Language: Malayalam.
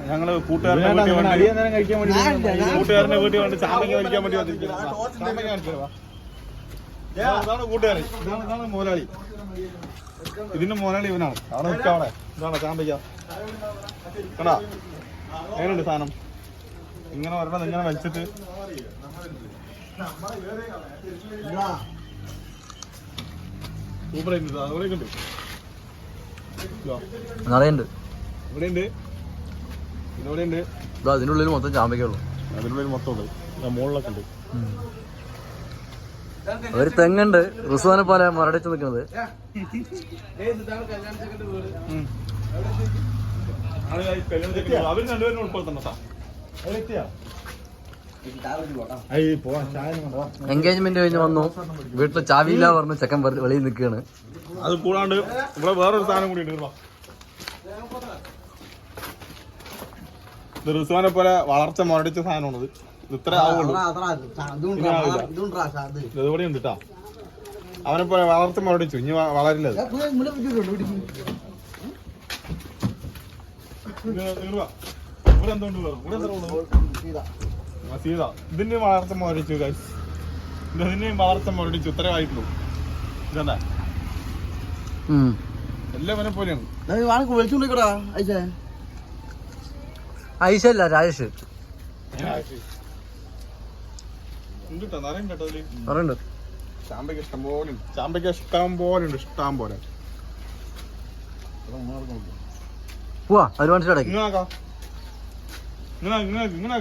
ഞങ്ങള് കൂട്ടുകാരന്റെ വീട്ടിൽ വന്ന് ചാമ്പയ്ക്ക വലിക്കാൻ വേണ്ടി വന്നിരിക്കുന്നത്. ഇതാണ് കൂട്ടുകാരൻ, ഇതാണ് മുതലാളി. ഇതിന്റെ മുതലാളി ഇവനാണ്. അവിടെ നിൽക്കാവണേ. ഇതാണോ ചാമ്പയ്ക്ക? കണ്ടാ എങ്ങനെയുണ്ട് സാധനം? ഇങ്ങനെ വരണം, ഇങ്ങനെ വലിച്ചിട്ട് സൂപ്പറായിട്ടുണ്ട്. അതുപോലെ ഉണ്ട്, ഇവിടെയുണ്ട്, ഇവിടെയുണ്ട്. അതിനുള്ളിൽ മൊത്തം ചാമ്പയ്ക്കുള്ളൂ. അതിനുള്ളിൽ മൊത്തം ഉണ്ട്. മുകളിലൊക്കെ ഉണ്ട്. ഒരു തെങ്ങുണ്ട് റുസ്വാനെ പോലെ മരടിച്ച് നിൽക്കുന്നത്. എൻഗേജ്മെന്റ് കഴിഞ്ഞ് വന്നു. വീട്ടില് ചാവിയില്ല പറഞ്ഞു ചെക്കൻ വെളിയിൽ നിൽക്കുകയാണ്. അത് കൂടാണ്ട് ഇവിടെ വേറൊരു സാധനം കൂടി ഉണ്ട്. റുസ്വാനെ പോലെ വളർച്ച മുരടിച്ച സാധനമാണത്. ഇത്ര ആവുള്ളൂ. ഇതുകൂടെ ഉണ്ട് കേട്ടോ. അവനെ പോലെ വളർച്ച മുരടിച്ചു. ഇനി വളരില്ല. സീത ഇതിന്റെ വളർച്ച മുരടിച്ചു. ഇതിന്റെയും വളർച്ച മുരടിച്ചു. ഇത്ര ആയിട്ടുള്ളൂ. ഇതെന്താ എല്ലാവനെ പോലെയാണ്. ഐഷ അല്ല രാജേഷ്. ചാമ്പയ്ക്ക് ഇഷ്ടം പോലെ ഉണ്ട്. ചാമ്പയ്ക്ക് ഇഷ്ടം പോലെ ഉണ്ട്. ഇഷ്ടം പോലെ പോവാ. ഒരു മനസ്സിലാക്കി ഇങ്ങനെ